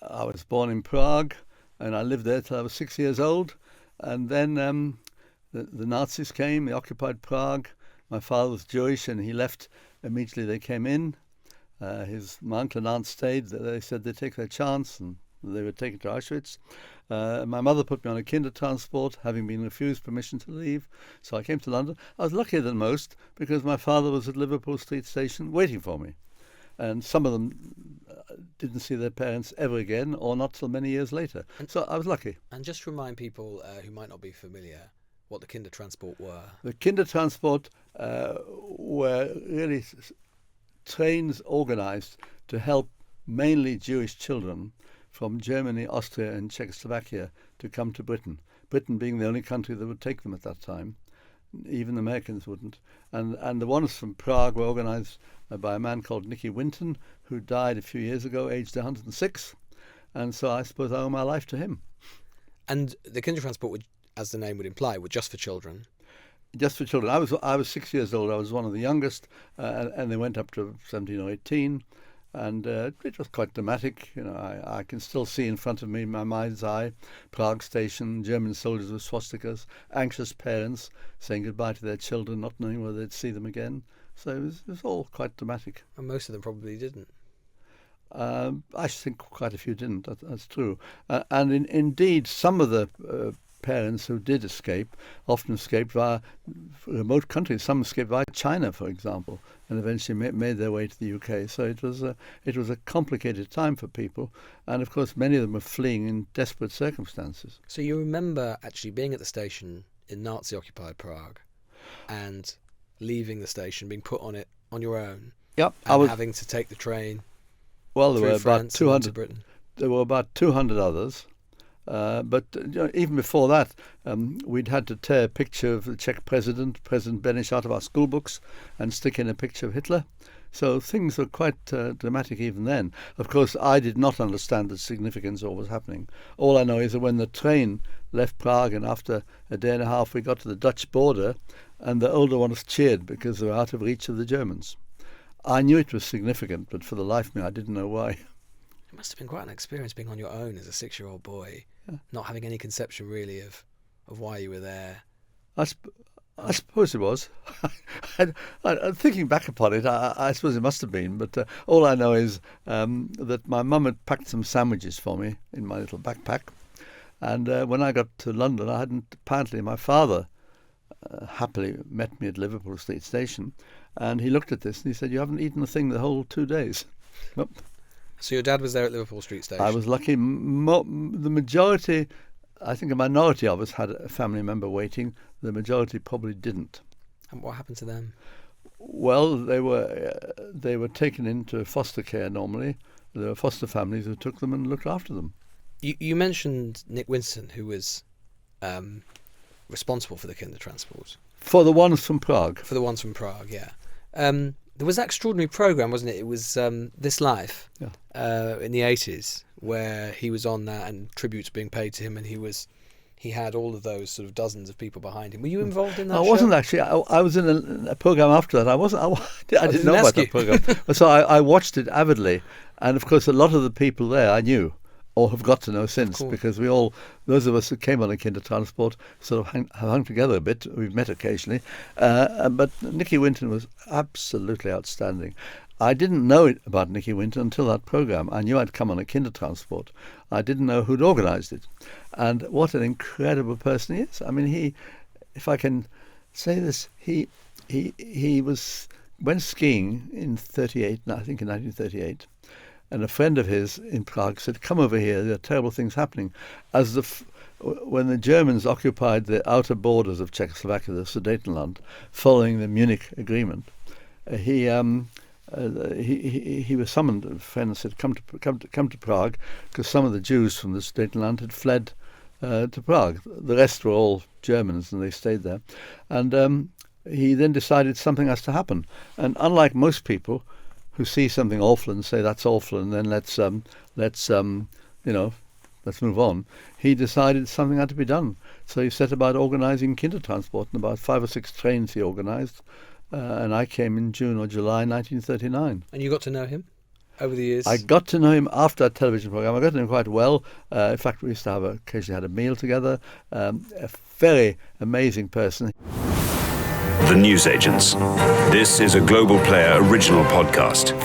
I was born in Prague, and I lived there till I was 6 years old. And then the Nazis came, they occupied Prague. My father was Jewish, and he left immediately they came in. My uncle and aunt stayed. They said they'd take their chance, and they were taken to Auschwitz. My mother put me on a Kindertransport, having been refused permission to leave. So I came to London. I was luckier than most because my father was at Liverpool Street station waiting for me. And some of them didn't see their parents ever again, or not till many years later. So I was lucky. And just to remind people who might not be familiar what the Kindertransport were. The Kindertransport were really trains organised to help mainly Jewish children from Germany, Austria and Czechoslovakia to come to Britain. Britain being the only country that would take them at that time. Even the Americans wouldn't. And the ones from Prague were organised by a man called Winston, who died a few years ago, aged 106. And so I suppose I owe my life to him. And the Kindertransport, would, as the name would imply, were just for children? Just for children. I was 6 years old. I was one of the youngest, and they went up to 17 or 18. And it was quite dramatic. You know, I can still see in front of me, in my mind's eye, Prague station, German soldiers with swastikas, anxious parents saying goodbye to their children, not knowing whether they'd see them again. So it was all quite dramatic. And most of them probably didn't. I think quite a few didn't. That's true. And indeed, some of the parents who did escape often escaped via remote countries. Some escaped via China, for example, and eventually made their way to the UK. So it was a complicated time for people, and of course many of them were fleeing in desperate circumstances. So you remember actually being at the station in Nazi-occupied Prague, and leaving the station, being put on it on your own. Yep, and having to take the train. Well, there through were about France 200. Britain. There were about 200 others. But even before that, we'd had to tear a picture of the Czech President Beneš, out of our school books and stick in a picture of Hitler. So things were quite dramatic even then. Of course, I did not understand the significance of what was happening. All I know is that when the train left Prague and after a day and a half we got to the Dutch border, and the older ones cheered because they were out of reach of the Germans. I knew it was significant, but for the life of me, I didn't know why. It must have been quite an experience being on your own as a 6-year-old boy, not having any conception really of why you were there. I suppose it was. Thinking back upon it, I suppose it must have been. But all I know is that my mum had packed some sandwiches for me in my little backpack. And when I got to London, apparently my father happily met me at Liverpool Street Station. And he looked at this and he said, "You haven't eaten a thing the whole 2 days." Well, so your dad was there at Liverpool Street Station? I was lucky. The majority, I think a minority of us had a family member waiting. The majority probably didn't. And what happened to them? Well, they were taken into foster care normally. There were foster families who took them and looked after them. You mentioned Winston, who was responsible for the Kindertransport. For the ones from Prague. For the ones from Prague, yeah. There was that extraordinary programme, wasn't it? It was This Life in the 80s, where he was on that and tributes being paid to him, and he had all of those sort of dozens of people behind him. Were you involved in that show? I wasn't actually. I was in a programme after that. I didn't know about that programme. So I watched it avidly. And of course, a lot of the people there I knew, or have got to know since, because those of us who came on a Kindertransport sort of have hung together a bit. We've met occasionally. But Winston was absolutely outstanding. I didn't know about Winston until that programme. I knew I'd come on a Kindertransport. I didn't know who'd organised it. And what an incredible person he is. I mean, if I can say this, he went skiing in 38, I think in 1938. And a friend of his in Prague said, "Come over here, there are terrible things happening." When the Germans occupied the outer borders of Czechoslovakia, the Sudetenland, following the Munich Agreement, he was summoned. A friend said, "Come to Prague," because some of the Jews from the Sudetenland had fled to Prague. The rest were all Germans, and they stayed there. And he then decided something has to happen. And unlike most people who see something awful and say that's awful, and then let's move on, he decided something had to be done. So he set about organising Kindertransport, and about 5 or 6 trains he organised. And I came in June or July 1939. And you got to know him? over the years? I got to know him after a television program. I got to know him quite well. In fact, we used to occasionally had a meal together. A very amazing person. The Newsagents. This is a Global Player original podcast.